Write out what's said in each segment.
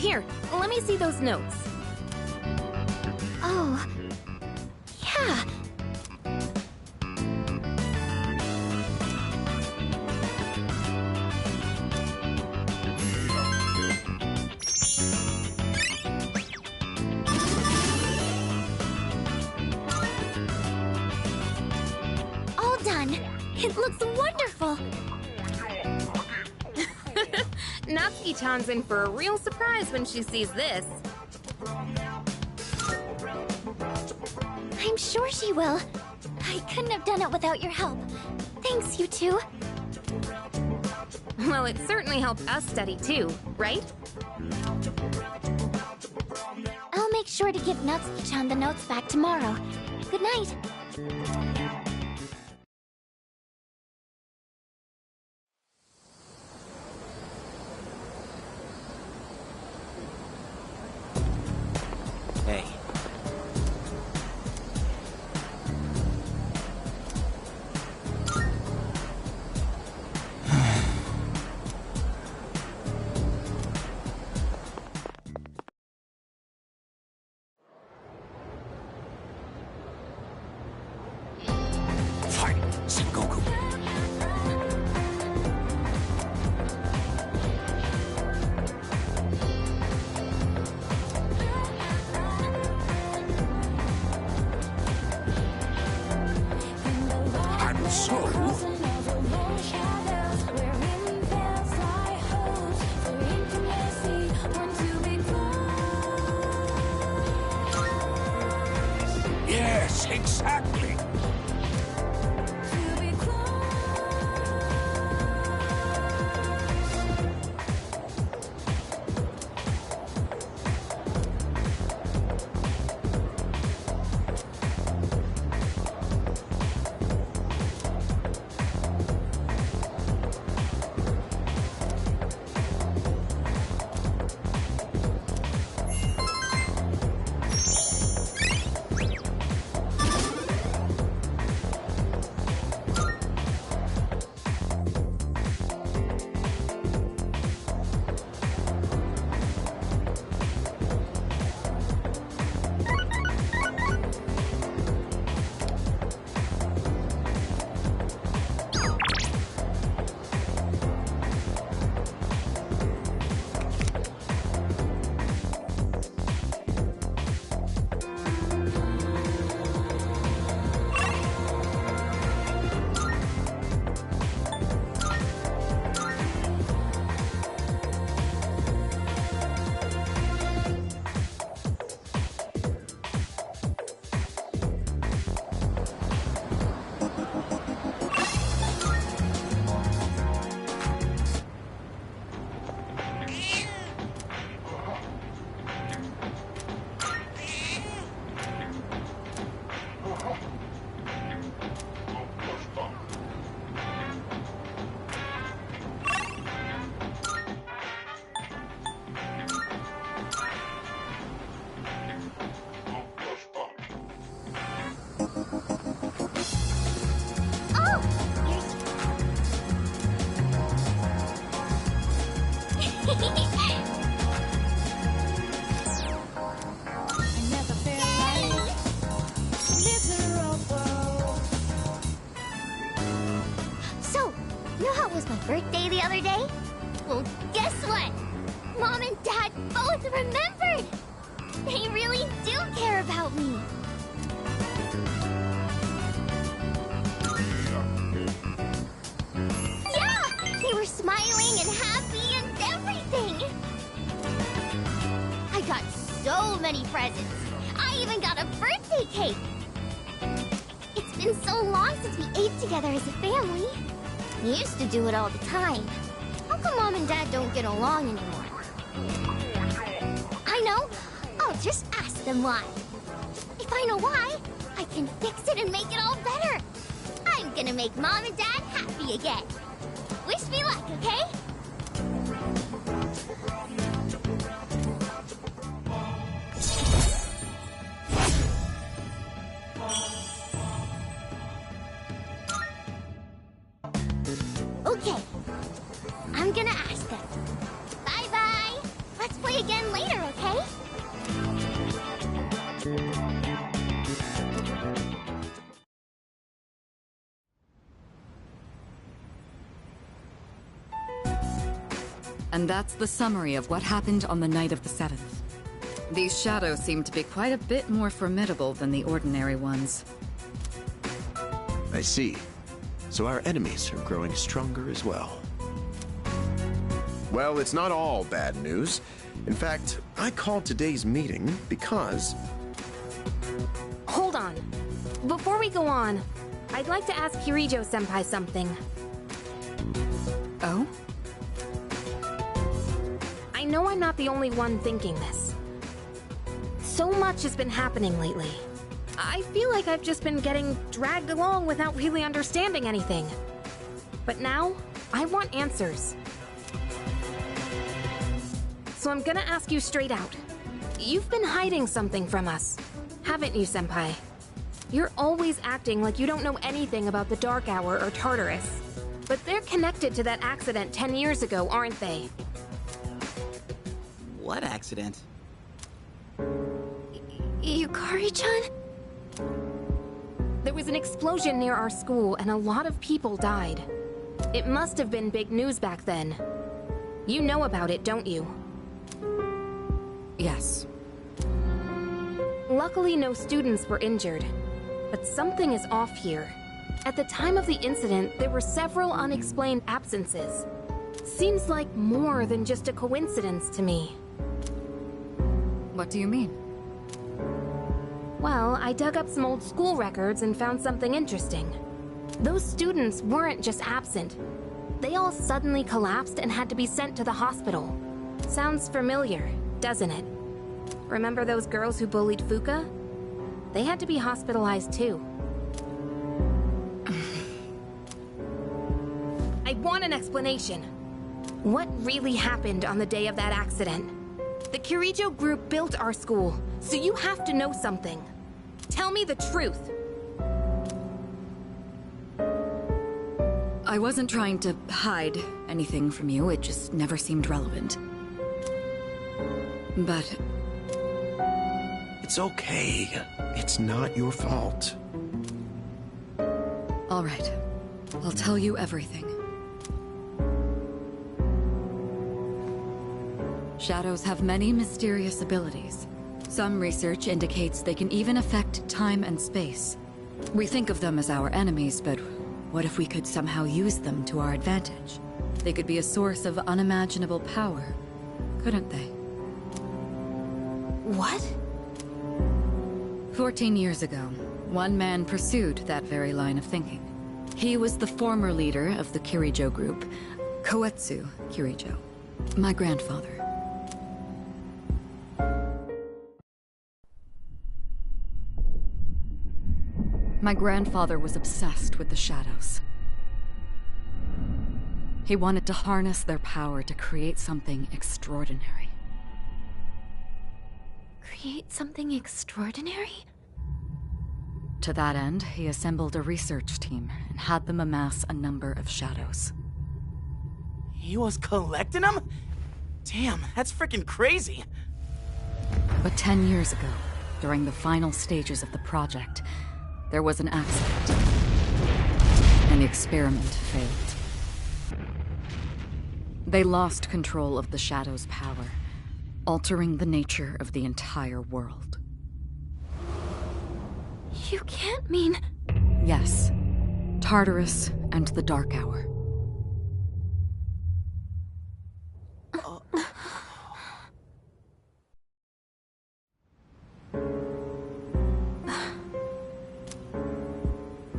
Here, let me see those notes. Oh, yeah. All done. It looks wonderful. Natsuki-chan's in for a real surprise when she sees this. I'm sure she will. I couldn't have done it without your help. Thanks, you two. Well, it certainly helped us study too, right? I'll make sure to give Natsuki-chan the notes back tomorrow. Good night. Hey. Fight, Sengoku. And so, yes, exactly. So, you know how it was my birthday the other day? Well, guess what? Mom and Dad both remembered! They really do care about me. Yeah! They were smiling and happy and everything! I got so many presents. I even got a birthday cake. It's been so long since we ate together as a family. We used to do it all the time. How come Mom and Dad don't get along anymore? I know. I'll just ask them why. If I know why, I can fix it and make it all better. I'm gonna make Mom and Dad happy again. Wish me luck, okay? Okay. I'm gonna ask them. Bye-bye. Let's play again later. And that's the summary of what happened on the night of the 7th. These shadows seem to be quite a bit more formidable than the ordinary ones. I see. So our enemies are growing stronger as well. Well, it's not all bad news. In fact, I called today's meeting because... Hold on. Before we go on, I'd like to ask Kirijo-senpai something. Oh? I know I'm not the only one thinking this. So much has been happening lately. I feel like I've just been getting dragged along without really understanding anything. But now, I want answers. So I'm gonna ask you straight out. You've been hiding something from us, haven't you, Senpai? You're always acting like you don't know anything about the Dark Hour or Tartarus. But they're connected to that accident 10 years ago, aren't they? What accident? Yukari-chan? There was an explosion near our school and a lot of people died. It must have been big news back then. You know about it, don't you? Yes. Luckily, no students were injured. But something is off here. At the time of the incident, there were several unexplained absences. Seems like more than just a coincidence to me. What do you mean? Well, I dug up some old school records and found something interesting. Those students weren't just absent. They all suddenly collapsed and had to be sent to the hospital. Sounds familiar, doesn't it? Remember those girls who bullied Fuka? They had to be hospitalized too. I want an explanation. What really happened on the day of that accident? The Kirijo group built our school, so you have to know something. Tell me the truth. I wasn't trying to hide anything from you, it just never seemed relevant. But... It's okay. It's not your fault. all right. I'll tell you everything. Shadows have many mysterious abilities. Some research indicates they can even affect time and space. We think of them as our enemies, but what if we could somehow use them to our advantage? They could be a source of unimaginable power, couldn't they? What? 14 years ago, one man pursued that very line of thinking. He was the former leader of the Kirijo group, Koetsu Kirijo, my grandfather. My grandfather was obsessed with the shadows. He wanted to harness their power to create something extraordinary. Create something extraordinary? To that end, he assembled a research team and had them amass a number of shadows. He was collecting them? Damn, that's freaking crazy. But 10 years ago, during the final stages of the project, there was an accident, and the experiment failed. They lost control of the Shadow's power, altering the nature of the entire world. You can't mean... Yes, Tartarus and the Dark Hour.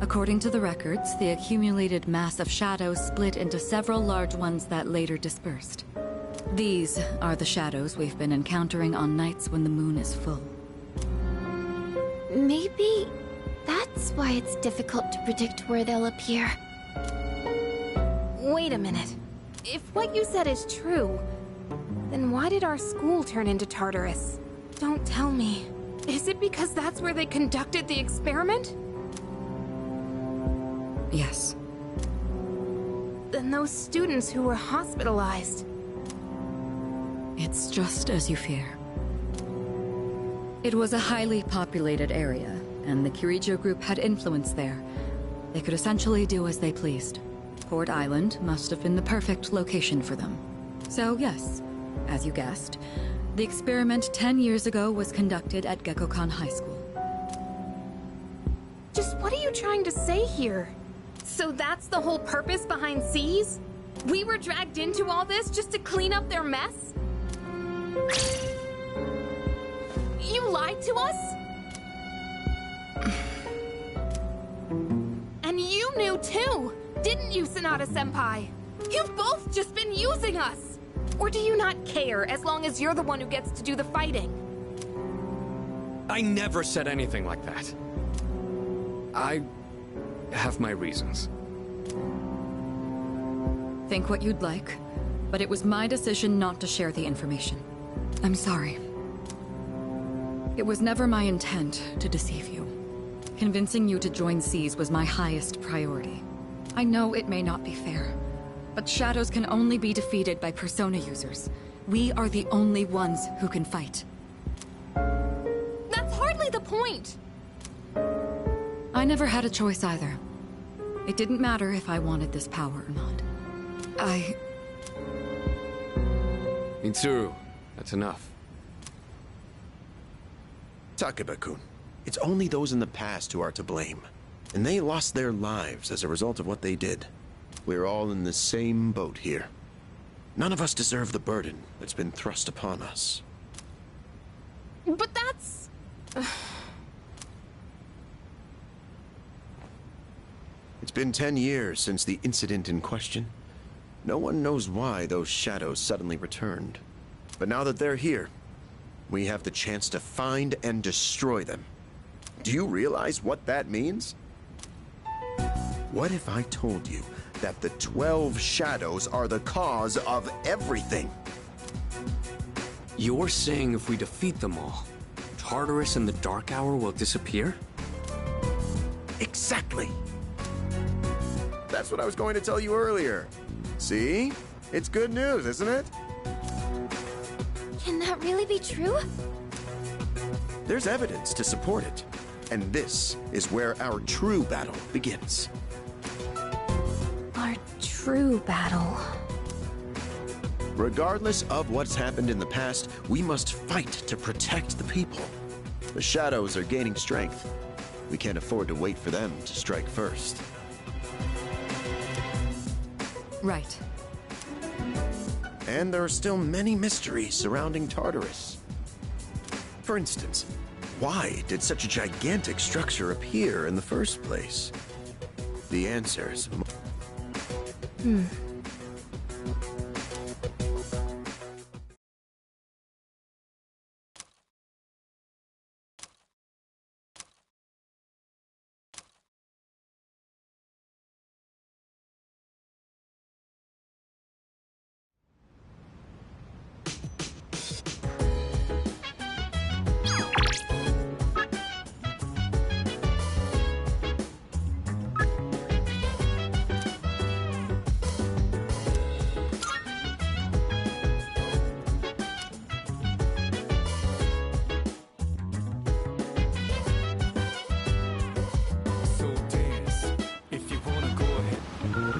According to the records, the accumulated mass of shadows split into several large ones that later dispersed. These are the shadows we've been encountering on nights when the moon is full. Maybe that's why it's difficult to predict where they'll appear. Wait a minute. If what you said is true, then why did our school turn into Tartarus? Don't tell me. Is it because that's where they conducted the experiment? Yes. Then those students who were hospitalized... It's just as you fear. It was a highly populated area, and the Kirijo group had influence there. They could essentially do as they pleased. Port Island must have been the perfect location for them. So yes, as you guessed, the experiment 10 years ago was conducted at Gekkoukan High School. Just what are you trying to say here? So that's the whole purpose behind C's? We were dragged into all this just to clean up their mess? You lied to us? And you knew too, didn't you, Sanada-senpai? You've both just been using us! Or do you not care as long as you're the one who gets to do the fighting? I never said anything like that. I have my reasons. Think what you'd like, but it was my decision not to share the information. I'm sorry. It was never my intent to deceive you. Convincing you to join C's was my highest priority. I know it may not be fair, but shadows can only be defeated by Persona users. We are the only ones who can fight. That's hardly the point! I never had a choice either. It didn't matter if I wanted this power or not. Mitsuru, that's enough. Takeba-kun, it's only those in the past who are to blame. And they lost their lives as a result of what they did. We're all in the same boat here. None of us deserve the burden that's been thrust upon us. But that's... It's been 10 years since the incident in question. No one knows why those shadows suddenly returned. But now that they're here, we have the chance to find and destroy them. Do you realize what that means? What if I told you that the 12 shadows are the cause of everything? You're saying if we defeat them all, Tartarus and the Dark Hour will disappear? Exactly. That's what I was going to tell you earlier. See? It's good news, isn't it? Can that really be true? There's evidence to support it. And this is where our true battle begins. Our true battle. Regardless of what's happened in the past, we must fight to protect the people. The shadows are gaining strength. We can't afford to wait for them to strike first. Right. And there are still many mysteries surrounding Tartarus. For instance, why did such a gigantic structure appear in the first place? The answers... So dance, if you wanna go ahead. Good.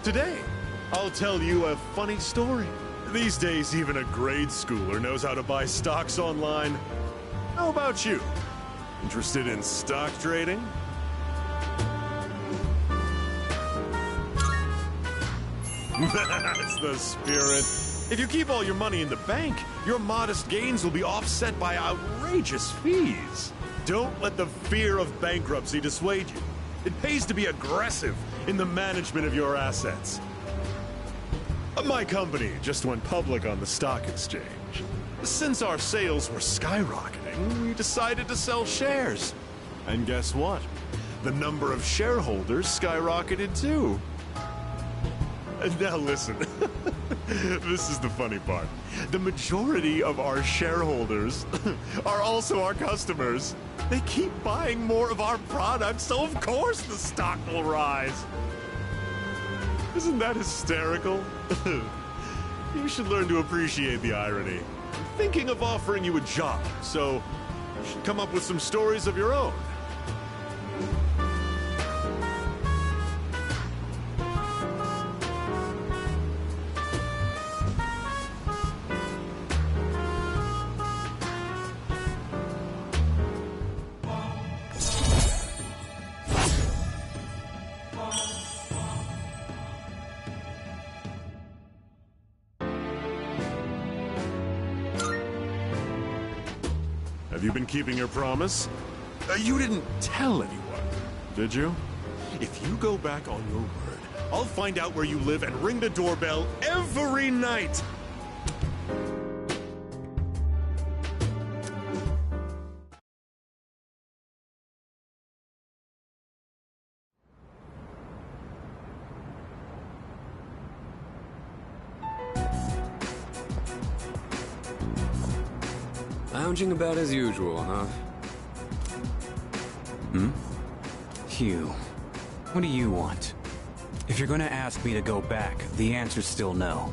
Today, I'll tell you a funny story. These days, even a grade schooler knows how to buy stocks online. How about you? Interested in stock trading? That's the spirit. If you keep all your money in the bank, your modest gains will be offset by outrageous fees. Don't let the fear of bankruptcy dissuade you. It pays to be aggressive in the management of your assets. My company just went public on the stock exchange. Since our sales were skyrocketing, we decided to sell shares. And guess what? The number of shareholders skyrocketed too. Now listen, this is the funny part. The majority of our shareholders are also our customers. They keep buying more of our products, so of course the stock will rise. Isn't that hysterical? You should learn to appreciate the irony. I'm thinking of offering you a job, so you should come up with some stories of your own. Have you been keeping your promise? You didn't tell anyone, did you? If you go back on your word, I'll find out where you live and ring the doorbell every night! Lounging about as usual, huh? Hugh, what do you want? If you're gonna ask me to go back, the answer's still no.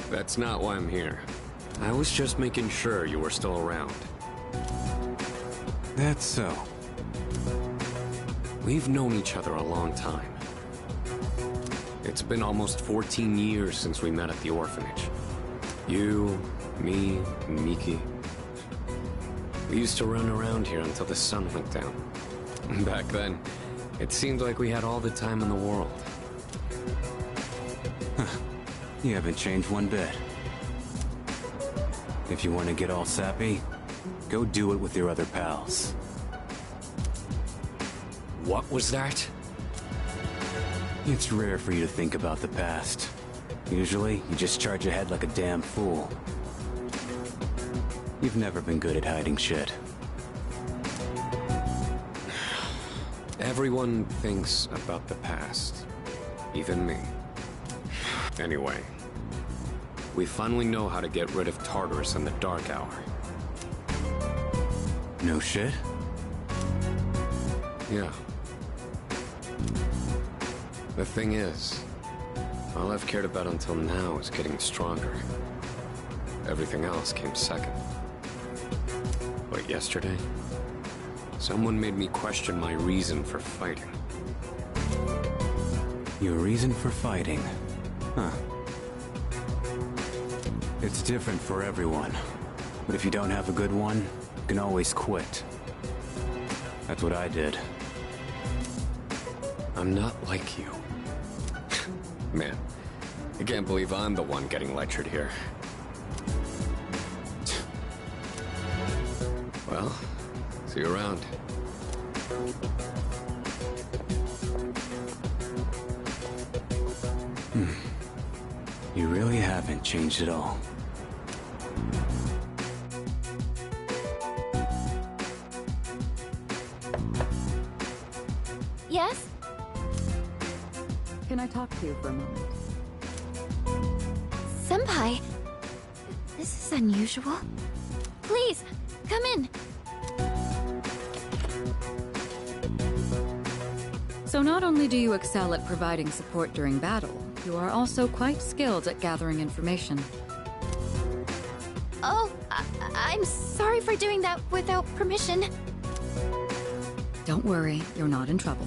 That's not why I'm here. I was just making sure you were still around. That's so. We've known each other a long time. It's been almost 14 years since we met at the orphanage. You, me, and Miki. We used to run around here until the sun went down. Back then, it seemed like we had all the time in the world. You haven't changed one bit. If you want to get all sappy, go do it with your other pals. What was that? It's rare for you to think about the past. Usually, you just charge ahead like a damn fool. You've never been good at hiding shit. Everyone thinks about the past. Even me. Anyway, we finally know how to get rid of Tartarus in the Dark Hour. No shit? Yeah. The thing is, all I've cared about until now is getting stronger. Everything else came second. But yesterday, someone made me question my reason for fighting. Your reason for fighting? Huh. It's different for everyone. But if you don't have a good one, you can always quit. That's what I did. I'm not like you. Man, I can't believe I'm the one getting lectured here. Well, see you around. You really haven't changed at all. Yes? Can I talk to you for a moment? Senpai, this is unusual. Please, come in. So not only do you excel at providing support during battle, you are also quite skilled at gathering information. Oh, I'm sorry for doing that without permission. Don't worry, you're not in trouble.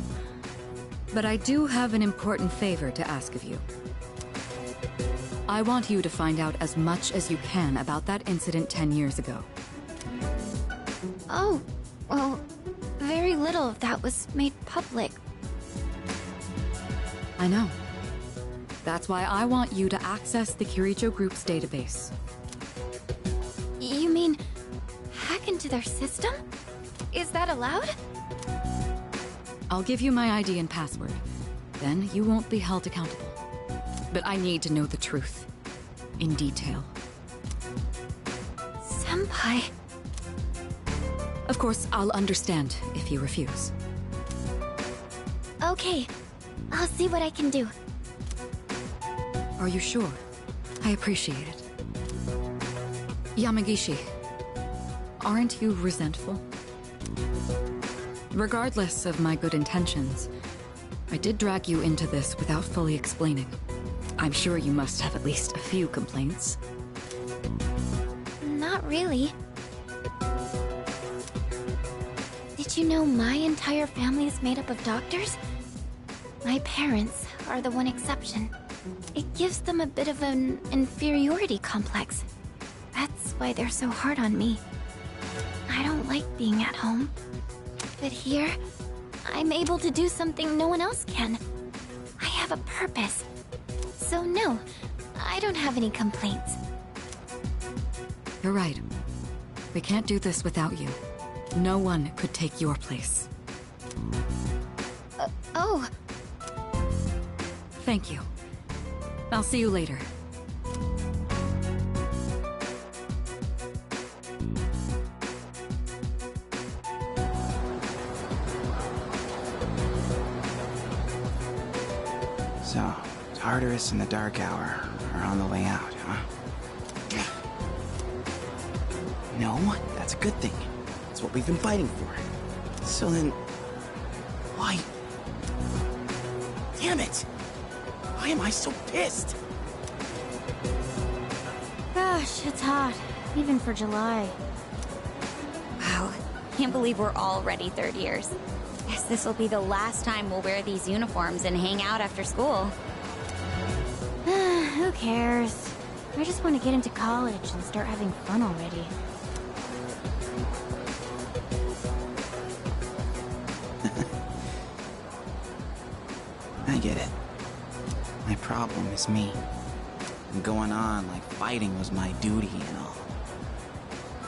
But I do have an important favor to ask of you. I want you to find out as much as you can about that incident 10 years ago. Oh, well, very little of that was made public. I know. That's why I want you to access the Kirijo Group's database. You mean hack into their system? Is that allowed? I'll give you my ID and password. Then you won't be held accountable. But I need to know the truth. In detail. Senpai. Of course, I'll understand if you refuse. Okay, I'll see what I can do. Are you sure? I appreciate it. Yamagishi, Aren't you resentful? Regardless of my good intentions, I did drag you into this without fully explaining. I'm sure you must have at least a few complaints. Not really. Did you know my entire family is made up of doctors? My parents are the one exception. It gives them a bit of an inferiority complex. That's why they're so hard on me. I don't like being at home. But here, I'm able to do something no one else can. I have a purpose. So no, I don't have any complaints. You're right. We can't do this without you. No one could take your place. Oh. Thank you. I'll see you later. So, Tartarus and the Dark Hour are on the way out, huh? No, that's a good thing. That's what we've been fighting for. So then... why? Damn it! Why am I so pissed? Gosh, it's hot. Even for July. Wow. Can't believe we're already third years. Guess this will be the last time we'll wear these uniforms and hang out after school. Who cares? I just want to get into college and start having fun already. I get it. My problem is me. I'm going on like fighting was my duty and all.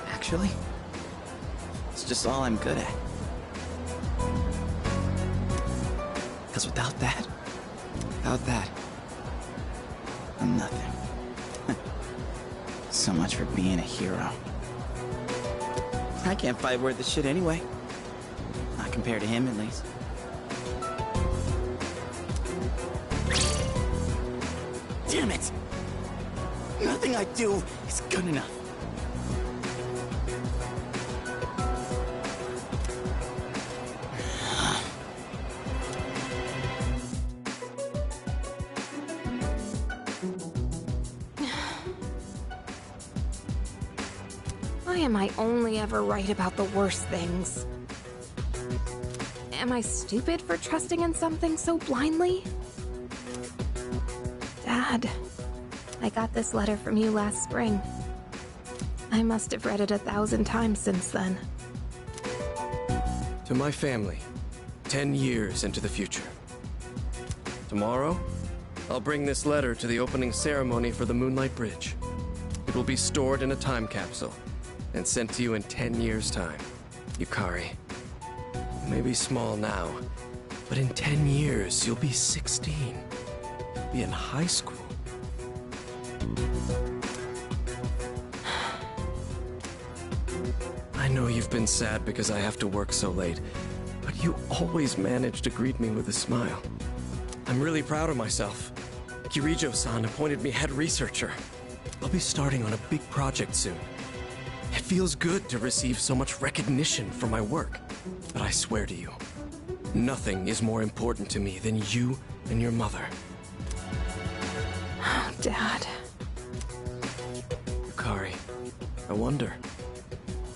Actually, it's just all I'm good at. Because without that, I'm nothing. So much for being a hero. I can't fight worth the shit anyway. Not compared to him, at least. Damn it! Nothing I do is good enough. Why am I only ever right about the worst things? Am I stupid for trusting in something so blindly? Dad, I got this letter from you last spring. I must have read it 1,000 times since then. To my family, 10 years into the future. Tomorrow, I'll bring this letter to the opening ceremony for the Moonlight Bridge. It will be stored in a time capsule and sent to you in 10 years' time. Yukari, you may be small now, but in 10 years, you'll be 16. You'll be in high school. I know you've been sad because I have to work so late, but you always manage to greet me with a smile. I'm really proud of myself. Kirijo-san appointed me head researcher. I'll be starting on a big project soon. It feels good to receive so much recognition for my work, but I swear to you, nothing is more important to me than you and your mother. Oh, Dad. Yukari, I wonder,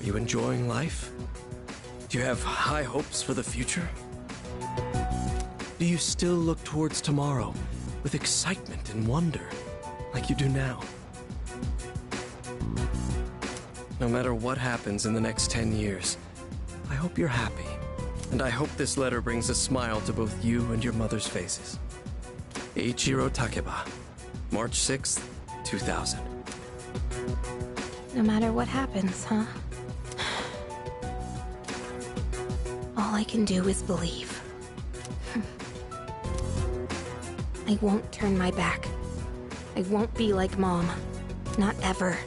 are you enjoying life? Do you have high hopes for the future? Do you still look towards tomorrow with excitement and wonder, like you do now? No matter what happens in the next 10 years, I hope you're happy. And I hope this letter brings a smile to both you and your mother's faces. Eiichiro Takeba, March 6th, 2000. No matter what happens, huh? All I can do is believe. I won't turn my back. I won't be like Mom. Not ever.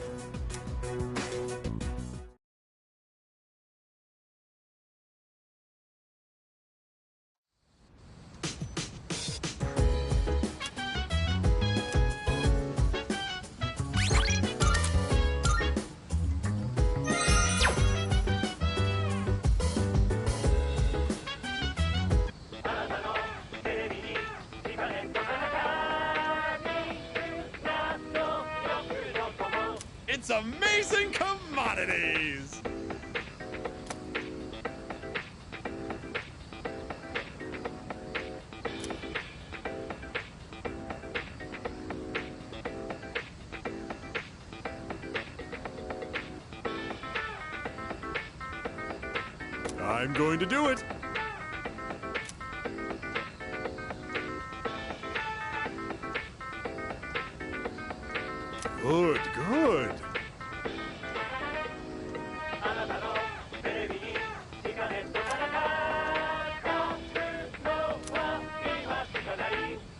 its amazing commodities! I'm going to do it. Good, good.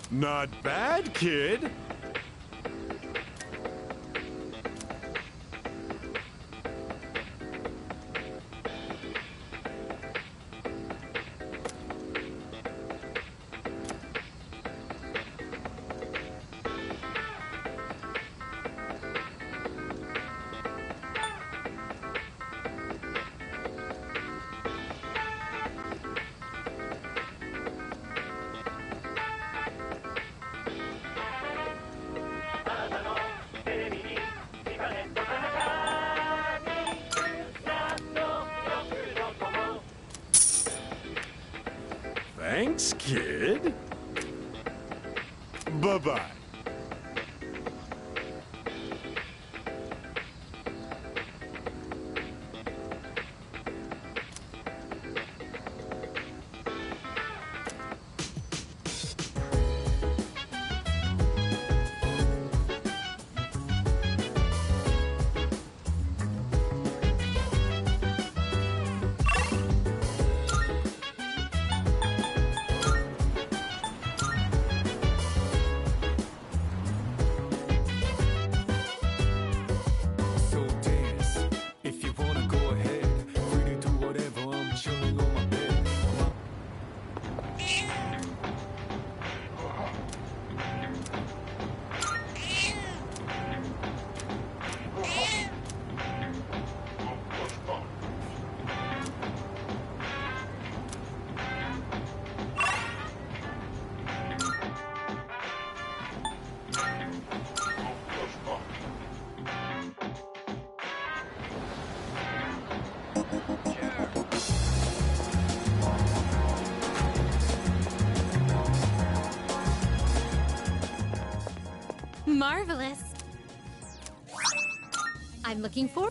Not bad, kid. Thanks, kid. Bye-bye. Marvelous. I'm looking for...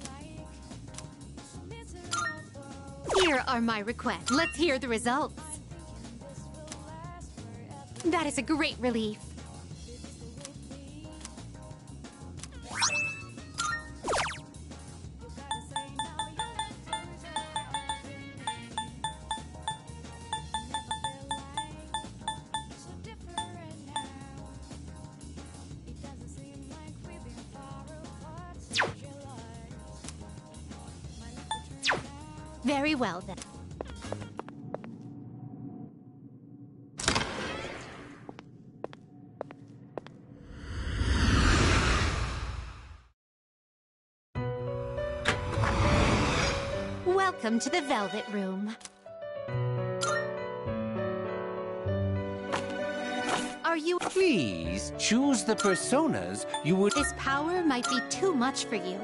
Here are my requests. Let's hear the results. That is a great relief. Very well, then. Welcome to the Velvet Room. Are you... Please choose the personas you would... This power might be too much for you.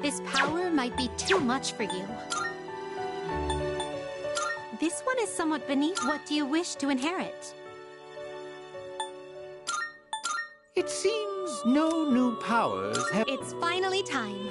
This power might be too much for you. This one is somewhat beneath. What do you wish to inherit? It seems no new powers have... It's finally time.